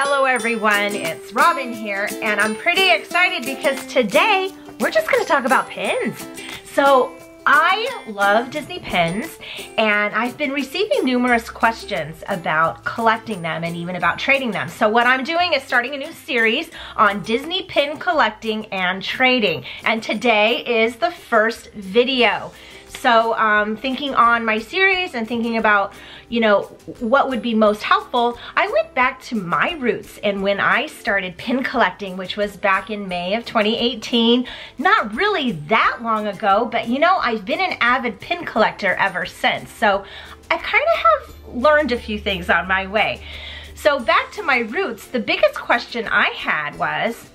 Hello everyone, it's Robin here, and I'm pretty excited because today we're just going to talk about pins. So I love Disney pins, and I've been receiving numerous questions about collecting them and even about trading them. So what I'm doing is starting a new series on Disney pin collecting and trading, and today is the first video. So thinking on my series and thinking about, you know, what would be most helpful, I went back to my roots and when I started pin collecting, which was back in May of 2018, not really that long ago, but you know, I've been an avid pin collector ever since. So I kind of have learned a few things on my way. So back to my roots, the biggest question I had was,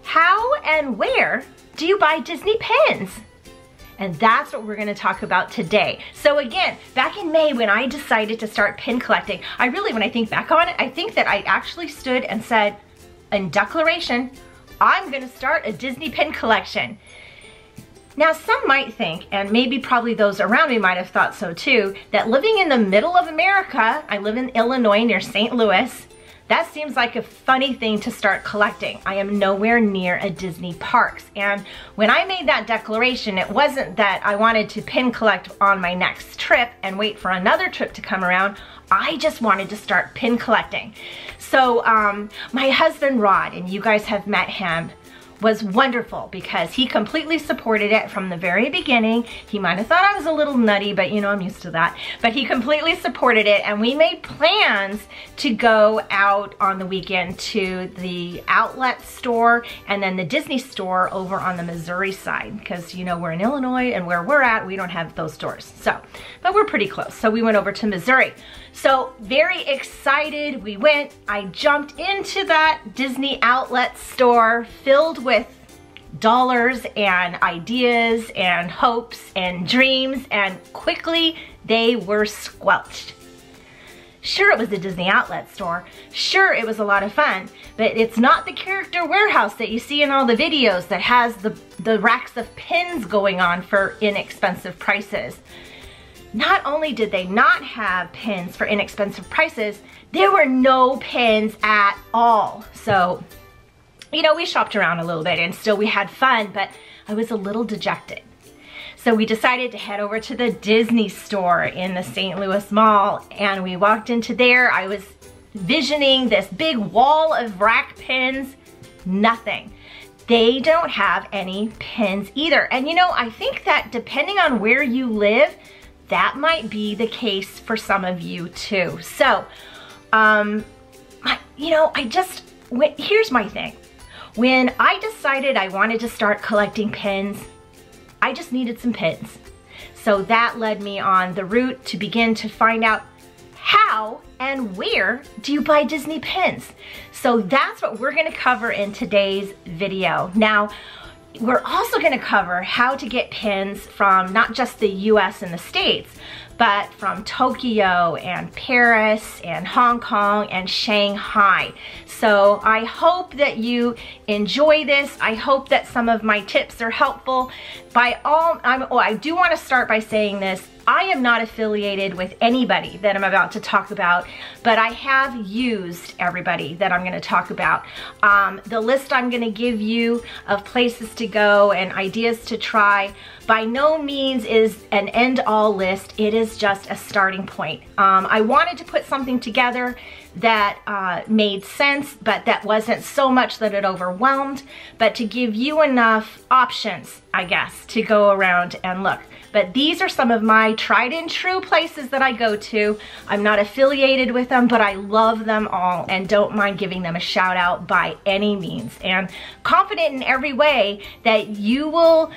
how and where do you buy Disney pins? And that's what we're gonna talk about today. So again, back in May when I decided to start pin collecting, when I think back on it, I think that I actually stood and said, in declaration, I'm gonna start a Disney pin collection. Now some might think, and maybe probably those around me might have thought so too, that living in the middle of America, I live in Illinois near St. Louis, that seems like a funny thing to start collecting. I am nowhere near a Disney parks. And when I made that declaration, it wasn't that I wanted to pin collect on my next trip and wait for another trip to come around. I just wanted to start pin collecting. So my husband Rod, and you guys have met him, was wonderful because he completely supported it from the very beginning. He might have thought I was a little nutty, but you know, I'm used to that. But he completely supported it, and we made plans to go out on the weekend to the outlet store and then the Disney store over on the Missouri side, because you know, we're in Illinois and where we're at, we don't have those stores. So, but we're pretty close. So we went over to Missouri. So very excited, we went, I jumped into that Disney outlet store filled with dollars and ideas and hopes and dreams, and quickly they were squelched. Sure, it was a Disney outlet store. Sure, it was a lot of fun, but it's not the character warehouse that you see in all the videos that has the racks of pins going on for inexpensive prices. Not only did they not have pins for inexpensive prices, there were no pins at all. So, you know, we shopped around a little bit and still we had fun, but I was a little dejected. So we decided to head over to the Disney store in the St. Louis Mall, and we walked into there. I was visioning this big wall of rack pins. Nothing. They don't have any pins either. And you know, I think that depending on where you live, that might be the case for some of you too. So, here's my thing. When I decided I wanted to start collecting pins, I just needed some pins. So that led me on the route to begin to find out how and where do you buy Disney pins. So that's what we're gonna cover in today's video. Now, we're also gonna cover how to get pins from not just the US and the States, but from Tokyo and Paris and Hong Kong and Shanghai. So I hope that you enjoy this. I hope that some of my tips are helpful. I do want to start by saying this. I am not affiliated with anybody that I'm about to talk about, but I have used everybody that I'm going to talk about. The list I'm going to give you of places to go and ideas to try by no means is an end-all list. It is just a starting point. I wanted to put something together that made sense, but that wasn't so much that it overwhelmed, but to give you enough options, I guess, to go around and look. But these are some of my tried and true places that I go to. I'm not affiliated with them, but I love them all and don't mind giving them a shout out by any means. And confident in every way that you will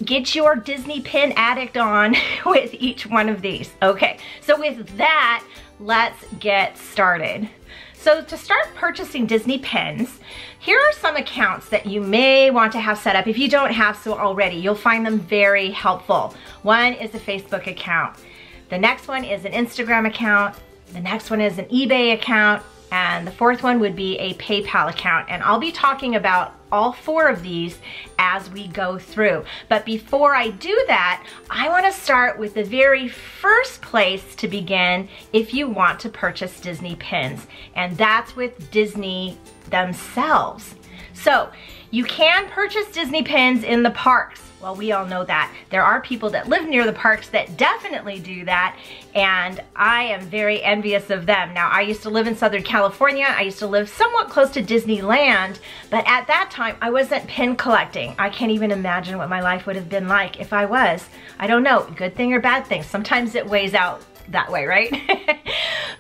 get your Disney pin addict on with each one of these. Okay, so with that, let's get started. So to start purchasing Disney pins, here are some accounts that you may want to have set up. If you don't have so already, you'll find them very helpful. One is a Facebook account. The next one is an Instagram account. The next one is an eBay account. and the fourth one would be a PayPal account. And I'll be talking about all 4 of these as we go through. But before I do that, I want to start with the very first place to begin if you want to purchase Disney pins, and that's with Disney themselves. So you can purchase Disney pins in the parks. Well, we all know that. There are people that live near the parks that definitely do that, and I am very envious of them. Now, I used to live in Southern California. I used to live somewhat close to Disneyland, but at that time, I wasn't pin collecting. I can't even imagine what my life would have been like if I was. I don't know, good thing or bad thing. Sometimes it weighs out that way, right?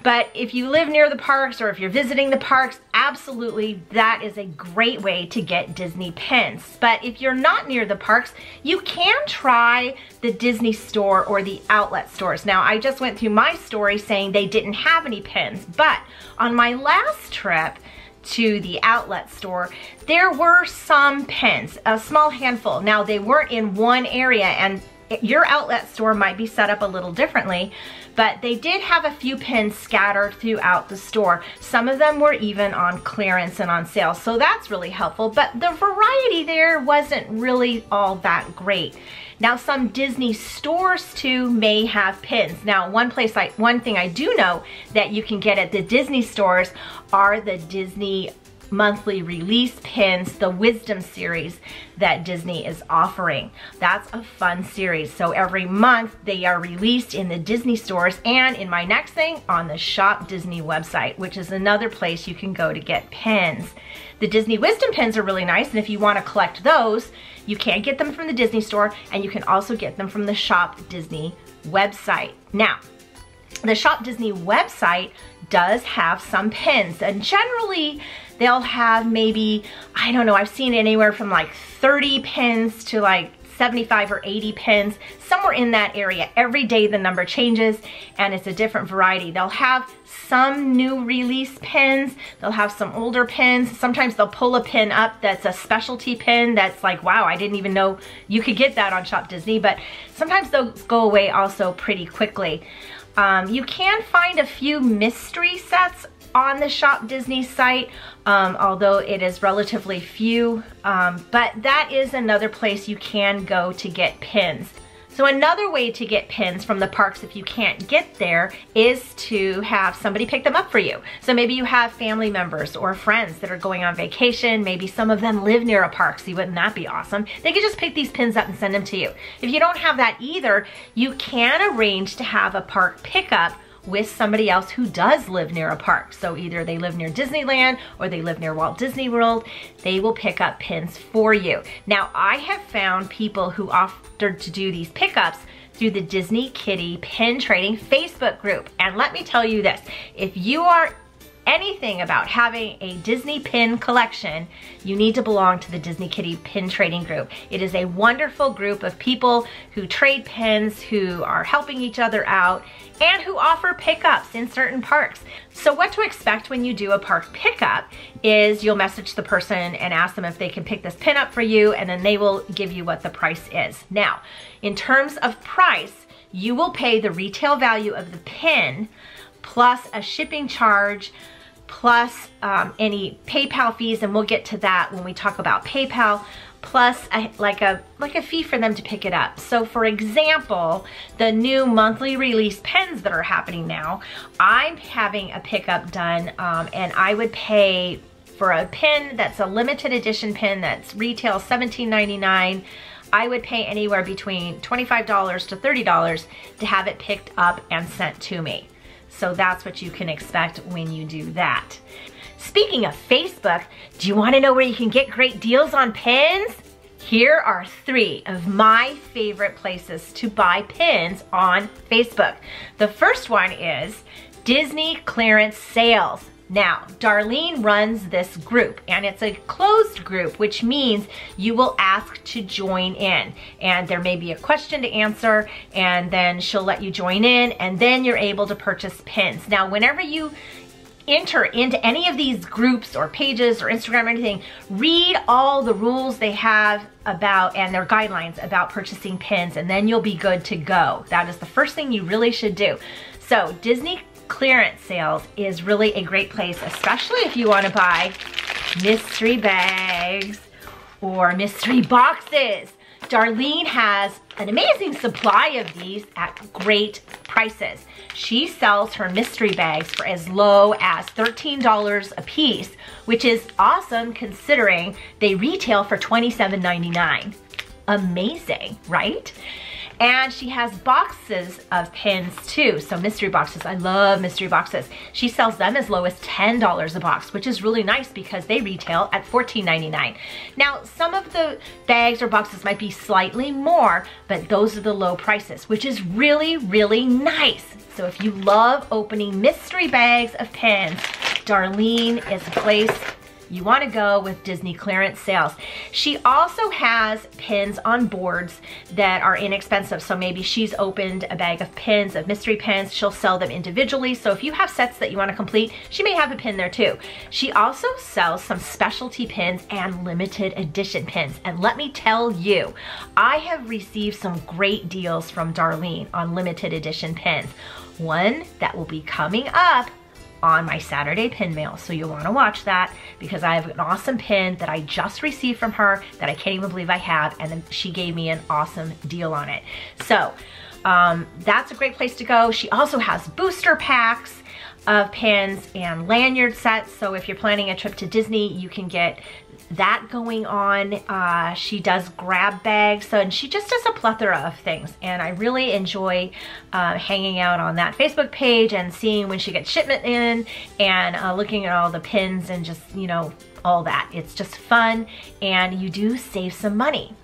But if you live near the parks or if you're visiting the parks, absolutely, that is a great way to get Disney pins. But if you're not near the parks, you can try the Disney store or the outlet stores. Now, I just went through my story saying they didn't have any pins, but on my last trip to the outlet store, there were some pins, a small handful. Now, they weren't in one area, and your outlet store might be set up a little differently, but they did have a few pins scattered throughout the store. Some of them were even on clearance and on sale, so that's really helpful, but the variety there wasn't really all that great. Now, some Disney stores too may have pins. Now, one thing I do know that you can get at the Disney stores are the Disney monthly release pins, the Wisdom series that Disney is offering. That's a fun series. So every month they are released in the Disney stores and in my next thing on the Shop Disney website, which is another place you can go to get pins. The Disney Wisdom pins are really nice, and if you want to collect those, you can get them from the Disney store, and you can also get them from the Shop Disney website. Now, the Shop Disney website does have some pins, and generally they'll have maybe, I don't know, I've seen anywhere from like 30 pins to like 75 or 80 pins, somewhere in that area. Every day the number changes and it's a different variety. They'll have some new release pins, they'll have some older pins. Sometimes they'll pull a pin up that's a specialty pin that's like, wow, I didn't even know you could get that on Shop Disney, but sometimes those go away also pretty quickly. You can find a few mystery sets on the Shop Disney site, although it is relatively few, but that is another place you can go to get pins. So another way to get pins from the parks if you can't get there is to have somebody pick them up for you. So maybe you have family members or friends that are going on vacation. Maybe some of them live near a park, so wouldn't that be awesome? They could just pick these pins up and send them to you. If you don't have that either, you can arrange to have a park pickup with somebody else who does live near a park. So either they live near Disneyland or they live near Walt Disney World. They will pick up pins for you. Now, I have found people who offered to do these pickups through the Disney Kitty Pin Trading Facebook group. And let me tell you this, if you are anything about having a Disney pin collection, you need to belong to the Disney Kitty Pin Trading Group. It is a wonderful group of people who trade pins, who are helping each other out, and who offer pickups in certain parks. So what to expect when you do a park pickup is you'll message the person and ask them if they can pick this pin up for you, and then they will give you what the price is. Now, in terms of price, you will pay the retail value of the pin plus a shipping charge, plus any PayPal fees, and we'll get to that when we talk about PayPal, plus like a fee for them to pick it up. So for example, the new monthly release pens that are happening now, I'm having a pickup done, and I would pay for a pin that's a limited edition pin that's retail $17.99. I would pay anywhere between $25 to $30 to have it picked up and sent to me. So that's what you can expect when you do that. Speaking of Facebook, do you want to know where you can get great deals on pins? Here are 3 of my favorite places to buy pins on Facebook. The first one is Disney Clearance Sales. Now, Darlene runs this group, and it's a closed group, which means you will ask to join in, and there may be a question to answer, and then she'll let you join in, and then you're able to purchase pins. Now, whenever you enter into any of these groups or pages or Instagram or anything, read all the rules they have about and their guidelines about purchasing pins, and then you'll be good to go. That is the first thing you really should do. So Disney clearance sales is really a great place, especially if you want to buy mystery bags or mystery boxes. Darlene has an amazing supply of these at great prices. She sells her mystery bags for as low as $13 a piece, which is awesome considering they retail for $27.99. Amazing, right? And she has boxes of pins too, so mystery boxes. I love mystery boxes. She sells them as low as $10 a box, which is really nice because they retail at $14.99. Now, some of the bags or boxes might be slightly more, but those are the low prices, which is really, really nice. So if you love opening mystery bags of pins, Darlene is a place you want to go with Disney clearance sales. She also has pins on boards that are inexpensive. So maybe she's opened a bag of pins, of mystery pins. She'll sell them individually. So if you have sets that you want to complete, she may have a pin there too. She also sells some specialty pins and limited edition pins. And let me tell you, I have received some great deals from Darlene on limited edition pins. One that will be coming up on my Saturday pin mail. So you'll want to watch that because I have an awesome pin that I just received from her that I can't even believe I have, and then she gave me an awesome deal on it. So that's a great place to go. She also has booster packs of pins and lanyard sets. So if you're planning a trip to Disney, you can get that going on. She does grab bags, and she just does a plethora of things. And I really enjoy hanging out on that Facebook page and seeing when she gets shipment in and looking at all the pins and just, you know, all that. It's just fun, and you do save some money.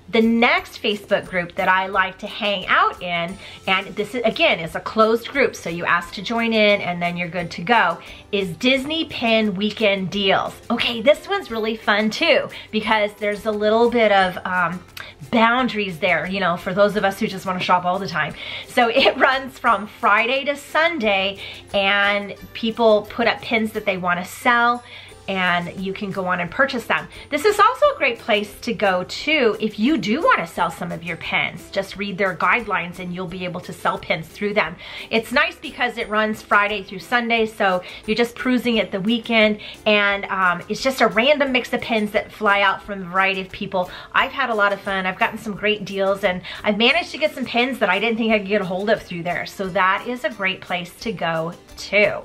The next Facebook group that I like to hang out in, and this is, again, is a closed group, so you ask to join in and then you're good to go, is Disney Pin Weekend Deals. Okay, this one's really fun too because there's a little bit of boundaries there, you know, for those of us who just want to shop all the time. So it runs from Friday to Sunday, and people put up pins that they want to sell, and you can go on and purchase them. This is also a great place to go to if you do want to sell some of your pins. Just read their guidelines and you'll be able to sell pins through them. It's nice because it runs Friday through Sunday, so you're just cruising at the weekend, and it's just a random mix of pins that fly out from a variety of people. I've had a lot of fun. I've gotten some great deals, and I've managed to get some pins that I didn't think I could get a hold of through there. So that is a great place to go too.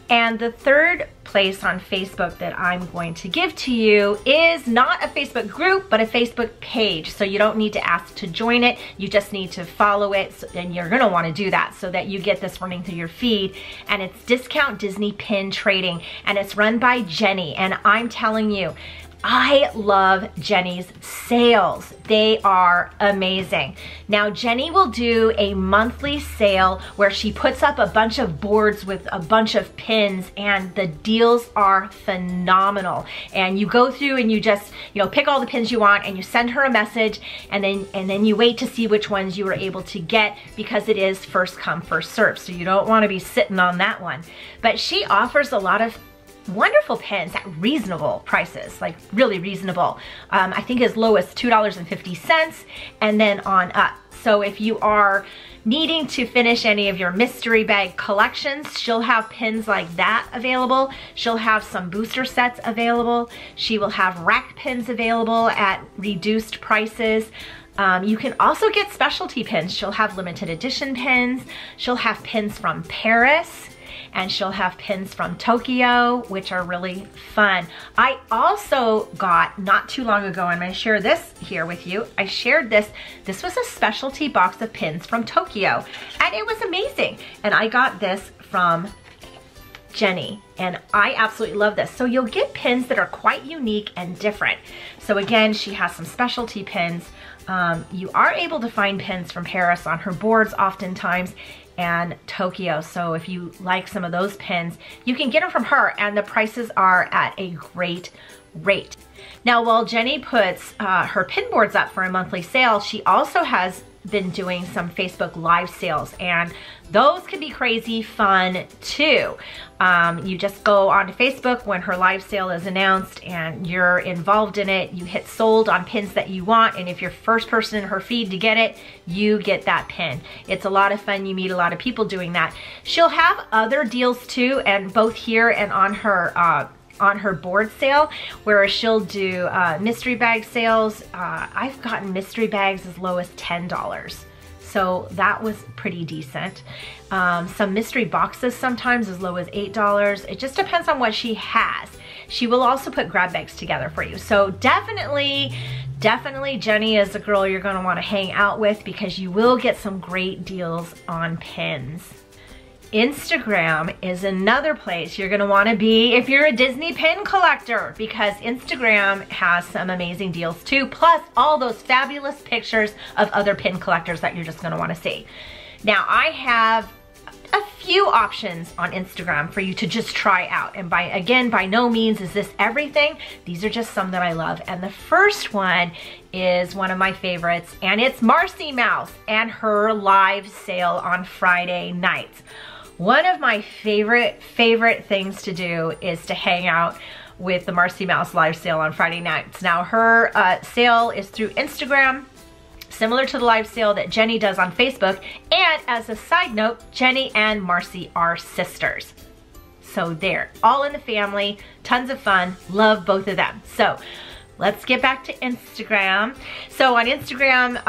And the third place on Facebook that I'm going to give to you is not a Facebook group, but a Facebook page. So you don't need to ask to join it. You just need to follow it, and you're gonna wanna do that so that you get this running through your feed. And it's Discount Disney Pin Trading, and it's run by Jenny. And I'm telling you, I love Jenny's sales. They are amazing. Now, Jenny will do a monthly sale where she puts up a bunch of boards with a bunch of pins, and the deals are phenomenal. And you go through and you just, you know, pick all the pins you want, and you send her a message, and then you wait to see which ones you were able to get, because it is first come, first serve. So you don't want to be sitting on that one. But she offers a lot of wonderful pins at reasonable prices, like really reasonable. I think as low as $2.50 and then on up. So if you are needing to finish any of your mystery bag collections, she'll have pins like that available. She'll have some booster sets available. She will have rack pins available at reduced prices. You can also get specialty pins. She'll have limited edition pins. She'll have pins from Paris, and she'll have pins from Tokyo, which are really fun. I also got, not too long ago, I'm gonna share this here with you. I shared this. This was a specialty box of pins from Tokyo, and it was amazing. And I got this from Jenny, and I absolutely love this. So you'll get pins that are quite unique and different. So again, she has some specialty pins. You are able to find pins from Paris on her boards oftentimes, and Tokyo. So if you like some of those pins, you can get them from her, and the prices are at a great rate. Now, while Jenny puts her pin boards up for a monthly sale, she also has been doing some Facebook live sales, and those can be crazy fun too. You just go onto Facebook when her live sale is announced and you're involved in it. You hit sold on pins that you want, and if you're first person in her feed to get it, you get that pin. It's a lot of fun. You meet a lot of people doing that. She'll have other deals too, and both here and on her board sale, where she'll do mystery bag sales. I've gotten mystery bags as low as $10. So that was pretty decent. Some mystery boxes sometimes as low as $8. It just depends on what she has. She will also put grab bags together for you. So definitely Jenny is a girl you're gonna wanna hang out with, because you will get some great deals on pins. Instagram is another place you're gonna wanna be if you're a Disney pin collector, because Instagram has some amazing deals too, plus all those fabulous pictures of other pin collectors that you're just gonna wanna see. Now, I have a few options on Instagram for you to just try out. And by no means is this everything. These are just some that I love. And the first one is one of my favorites, and it's Marcy Mouse and her live sale on Friday nights. One of my favorite things to do is to hang out with the Marcy Mouse live sale on Friday nights. Now, her sale is through Instagram, similar to the live sale that Jenny does on Facebook. And as a side note, Jenny and Marcy are sisters. So they're all in the family, tons of fun, love both of them. So let's get back to Instagram. So on Instagram,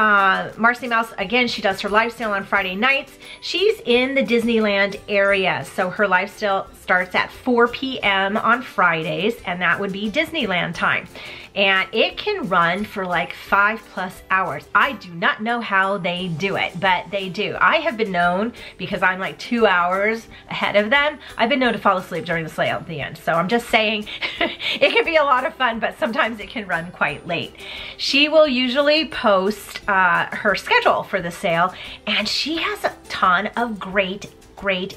Marcy Mouse, again, she does her live sale on Friday nights. She's in the Disneyland area, so her live sale starts at 4 p.m. on Fridays, and that would be Disneyland time. And it can run for like 5+ hours. I do not know how they do it, but they do. I have been known, because I'm like 2 hours ahead of them, I've been known to fall asleep during the sale at the end. So I'm just saying, it can be a lot of fun, but sometimes it can run quite late. She will usually post her schedule for the sale, and she has a ton of great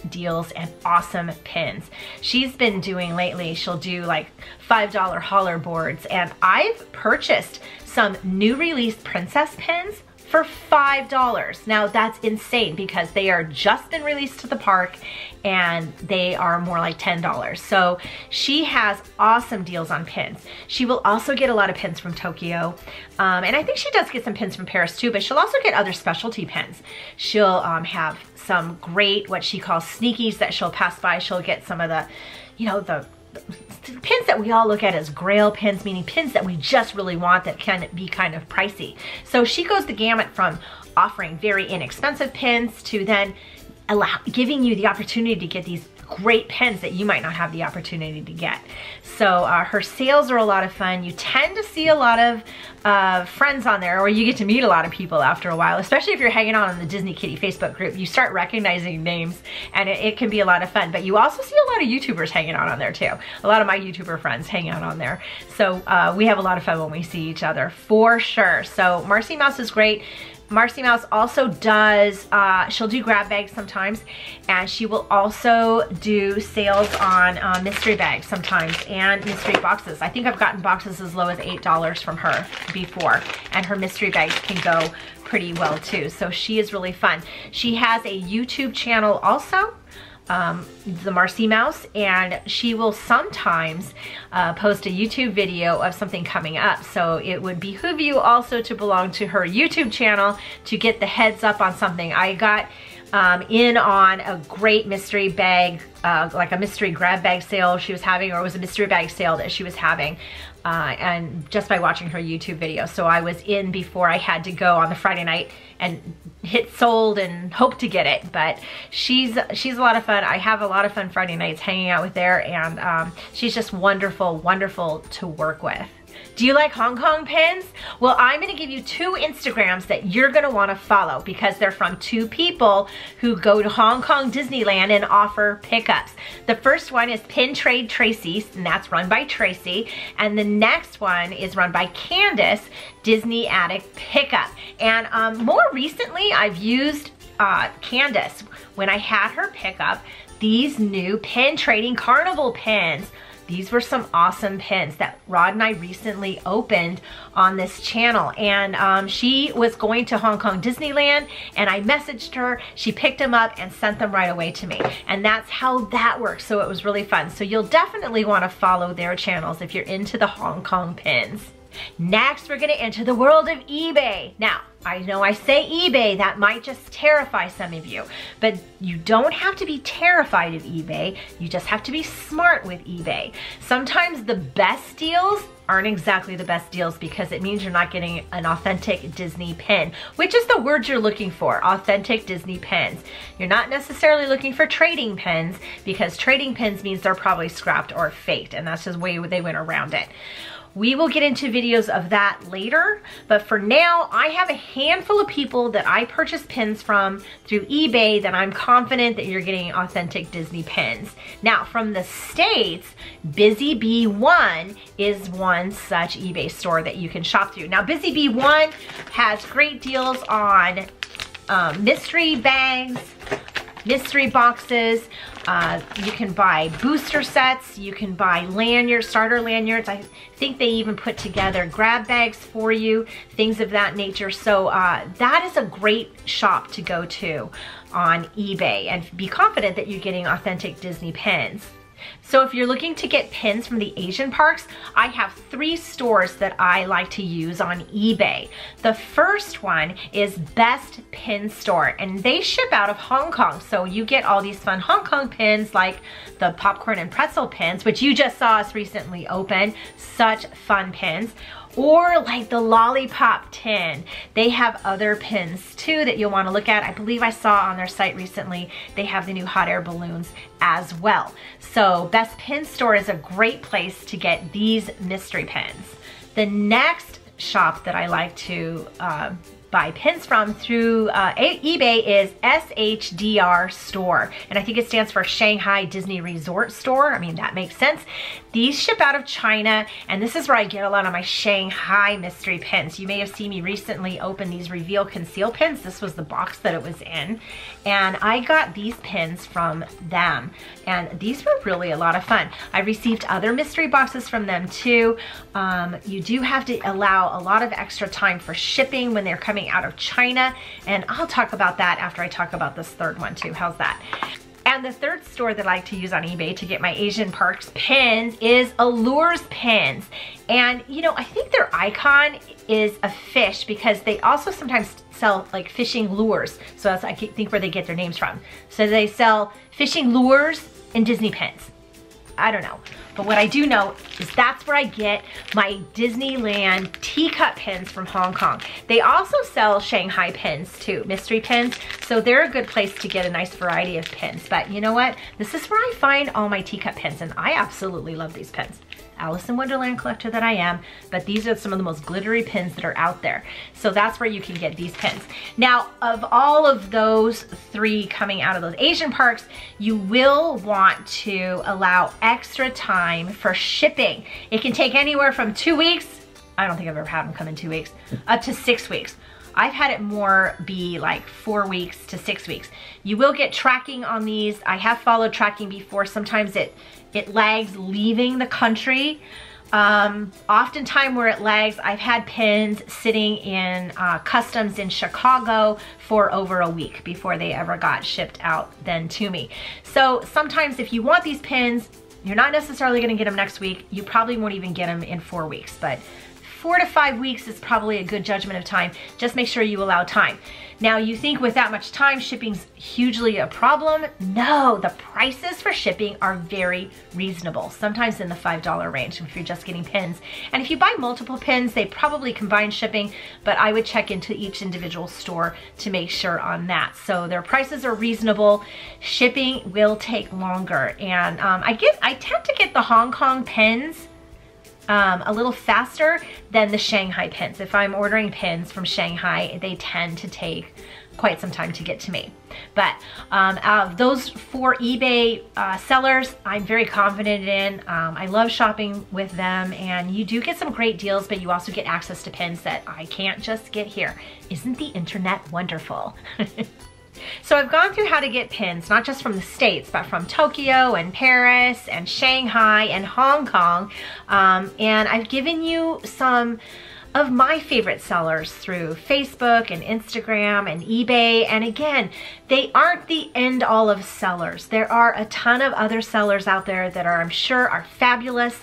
deals and awesome pins. She's been doing lately, she'll do like $5 holler boards, and I've purchased some new release princess pins for $5. Now that's insane, because they are just been released to the park and they are more like $10. So she has awesome deals on pins. She will also get a lot of pins from Tokyo. And I think she does get some pins from Paris too, but she'll also get other specialty pins. She'll have some great, what she calls sneakies, that she'll pass by. She'll get some of the, you know, the pins that we all look at as grail pins, meaning pins that we just really want that can be kind of pricey. So she goes the gamut from offering very inexpensive pins to then giving you the opportunity to get these great pins that you might not have the opportunity to get. So her sales are a lot of fun. You tend to see a lot of friends on there, or you get to meet a lot of people after a while, especially if you're hanging out on the Disney Kitty Facebook group. You start recognizing names, and it can be a lot of fun. But you also see a lot of YouTubers hanging out on there too. A lot of my YouTuber friends hang out on there. So we have a lot of fun when we see each other, for sure. So Marcy Mouse is great. Marcy Mouse also does, she'll do grab bags sometimes, and she will also do sales on mystery bags sometimes, and mystery boxes. I think I've gotten boxes as low as $8 from her before, and her mystery bags can go pretty well too. So she is really fun. She has a YouTube channel also, the Marcy Mouse, and she will sometimes post a YouTube video of something coming up. So it would behoove you also to belong to her YouTube channel to get the heads up on something. I got in on a great mystery bag, like a mystery grab bag sale she was having, or it was a mystery bag sale that she was having, and just by watching her YouTube video. So I was in before I had to go on the Friday night and hit sold and hope to get it. But she's a lot of fun. I have a lot of fun Friday nights hanging out with her, and she's just wonderful to work with. Do you like Hong Kong pins? Well, I'm gonna give you 2 Instagrams that you're gonna wanna follow, because they're from 2 people who go to Hong Kong Disneyland and offer pickups. The first one is Pin Trade Tracy, and that's run by Tracy. And the next one is run by Candace, Disney Addict Pickup. And more recently, I've used Candace when I had her pick up these new Pin Trading Carnival pins. These were some awesome pins that Rod and I recently opened on this channel. And she was going to Hong Kong Disneyland, and I messaged her. She picked them up and sent them right away to me. And that's how that works. So it was really fun. So you'll definitely want to follow their channels if you're into the Hong Kong pins. Next, we're gonna enter the world of eBay. Now, I know I say eBay, that might just terrify some of you, but you don't have to be terrified of eBay. You just have to be smart with eBay. Sometimes the best deals aren't exactly the best deals because it means you're not getting an authentic Disney pin, which is the word you're looking for, authentic Disney pins. You're not necessarily looking for trading pins because trading pins means they're probably scrapped or faked, and that's just the way they went around it. We will get into videos of that later, but for now, I have a handful of people that I purchase pins from through eBay that I'm confident that you're getting authentic Disney pins. Now, from the States, Busy Bee One is one such eBay store that you can shop through. Now, Busy Bee One has great deals on mystery bags, mystery boxes. You can buy booster sets, you can buy lanyards, starter lanyards. I think they even put together grab bags for you, things of that nature. So that is a great shop to go to on eBay and be confident that you're getting authentic Disney pins. So if you're looking to get pins from the Asian parks, I have 3 stores that I like to use on eBay. The first one is Best Pin Store, and they ship out of Hong Kong. So you get all these fun Hong Kong pins like the popcorn and pretzel pins, which you just saw us recently open. Such fun pins. Or like the lollipop tin. They have other pins too that you'll want to look at. I believe I saw on their site recently they have the new hot air balloons as well. So Best Pin Store is a great place to get these mystery pins. The next shop that I like to buy pins from through eBay is SHDR Store, and I think it stands for Shanghai Disney Resort Store. I mean, that makes sense. These ship out of China, and this is where I get a lot of my Shanghai mystery pins. You may have seen me recently open these Reveal Conceal pins. This was the box that it was in, and I got these pins from them, and these were really a lot of fun. I received other mystery boxes from them too. You do have to allow a lot of extra time for shipping when they're coming out of China, and I'll talk about that after I talk about this third one too. How's that? And the third store that I like to use on eBay to get my Asian parks pins is Allures Pins. And you know, I think their icon is a fish because they also sometimes sell like fishing lures. So that's, I think, where they get their names from. So they sell fishing lures and Disney pins. I don't know. But what I do know is that's where I get my Disneyland teacup pins from Hong Kong. They also sell Shanghai pins too, mystery pins. So they're a good place to get a nice variety of pins. But you know what? This is where I find all my teacup pins, and I absolutely love these pins. Alice in Wonderland collector that I am, but these are some of the most glittery pins that are out there. So that's where you can get these pins. Now, of all of those 3 coming out of those Asian parks, you will want to allow extra time for shipping. It can take anywhere from 2 weeks, I don't think I've ever had them come in 2 weeks, up to 6 weeks. I've had it more be like 4 weeks to 6 weeks. You will get tracking on these. I have followed tracking before. Sometimes it lags leaving the country. Oftentimes where it lags, I've had pins sitting in customs in Chicago for over a week before they ever got shipped out then to me. So sometimes if you want these pins, you're not necessarily gonna get them next week. You probably won't even get them in 4 weeks, but 4 to 5 weeks is probably a good judgment of time. Just make sure you allow time. Now, you think with that much time, shipping's hugely a problem? No, the prices for shipping are very reasonable, sometimes in the $5 range if you're just getting pins. And if you buy multiple pins, they probably combine shipping, but I would check into each individual store to make sure on that. So their prices are reasonable. Shipping will take longer. And I tend to get the Hong Kong pins a little faster than the Shanghai pins. If I'm ordering pins from Shanghai, they tend to take quite some time to get to me. But those 4 eBay sellers, I'm very confident in. I love shopping with them, and you do get some great deals, but you also get access to pins that I can't just get here. Isn't the internet wonderful? So I've gone through how to get pins, not just from the States, but from Tokyo and Paris and Shanghai and Hong Kong. And I've given you some of my favorite sellers through Facebook and Instagram and eBay. And again, they aren't the end all of sellers. There are a ton of other sellers out there that I'm sure are fabulous,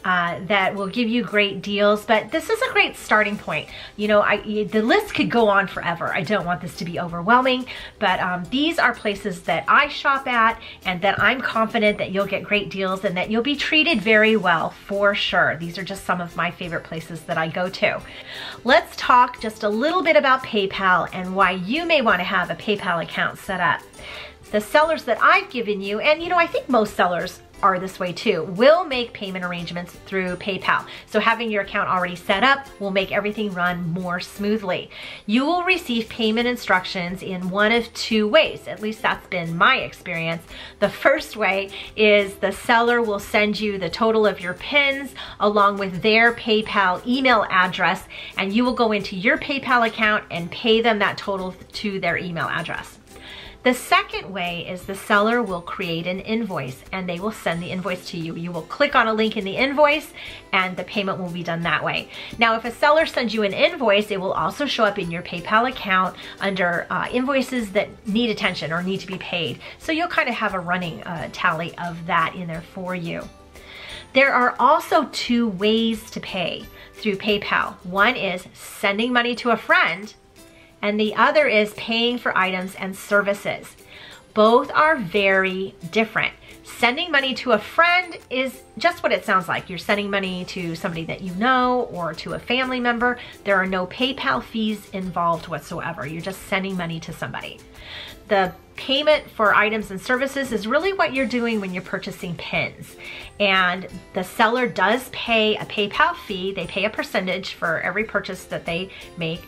that will give you great deals, but this is a great starting point. You know, the list could go on forever. I don't want this to be overwhelming, but these are places that I shop at and that I'm confident that you'll get great deals and that you'll be treated very well for sure. These are just some of my favorite places that I go to. Let's talk just a little bit about PayPal and why you may want to have a PayPal account set up. The sellers that I've given you, and you know, I think most sellers are this way too, will make payment arrangements through PayPal. So having your account already set up will make everything run more smoothly. You will receive payment instructions in one of two ways. At least that's been my experience. The first way is the seller will send you the total of your pins along with their PayPal email address, and you will go into your PayPal account and pay them that total to their email address. The second way is the seller will create an invoice and they will send the invoice to you. You will click on a link in the invoice and the payment will be done that way. Now, if a seller sends you an invoice, it will also show up in your PayPal account under invoices that need attention or need to be paid. So you'll kind of have a running tally of that in there for you. There are also two ways to pay through PayPal. One is sending money to a friend, and the other is paying for items and services. Both are very different. Sending money to a friend is just what it sounds like. You're sending money to somebody that you know or to a family member. There are no PayPal fees involved whatsoever. You're just sending money to somebody. The payment for items and services is really what you're doing when you're purchasing pins. And the seller does pay a PayPal fee. They pay a percentage for every purchase that they make.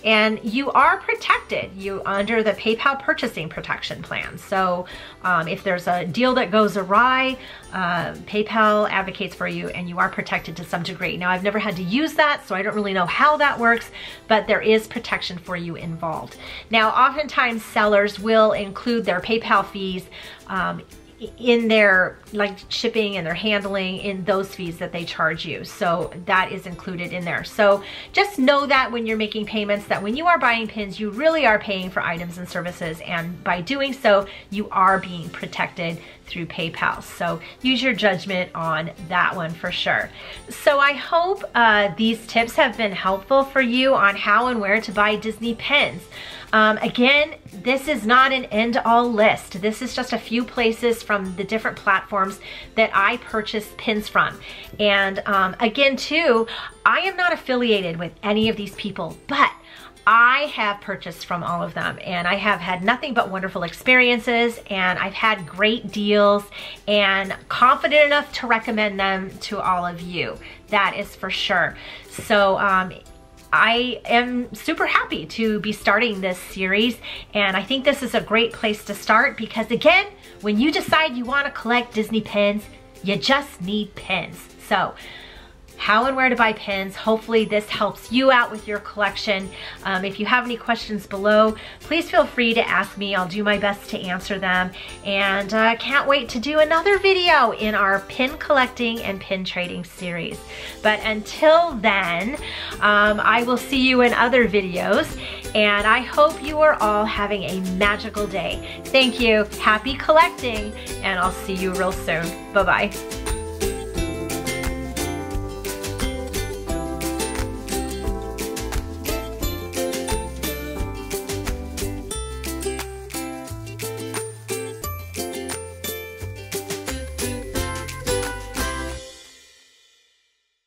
And you are protected under the PayPal purchasing protection plan. So if there's a deal that goes awry, PayPal advocates for you and you are protected to some degree. Now, I've never had to use that, so I don't really know how that works, but there is protection for you involved. Now, oftentimes sellers will include their PayPal fees in their shipping and their handling in those fees that they charge you. So that is included in there. So just know that when you're making payments, that when you are buying pins, you really are paying for items and services. And by doing so, you are being protected through PayPal. So use your judgment on that one for sure. So I hope these tips have been helpful for you on how and where to buy Disney pins. Again, this is not an end-all list. This is just a few places from the different platforms that I purchase pins from. And again, too, I am not affiliated with any of these people, but I have purchased from all of them and I have had nothing but wonderful experiences, and I've had great deals and confident enough to recommend them to all of you. That is for sure. So I am super happy to be starting this series, and I think this is a great place to start because, again, when you decide you want to collect Disney pins, you just need pins. So how and where to buy pins. Hopefully this helps you out with your collection. If you have any questions below, please feel free to ask me. I'll do my best to answer them. And I can't wait to do another video in our pin collecting and pin trading series. But until then, I will see you in other videos, and I hope you are all having a magical day. Thank you, happy collecting, and I'll see you real soon. Bye-bye.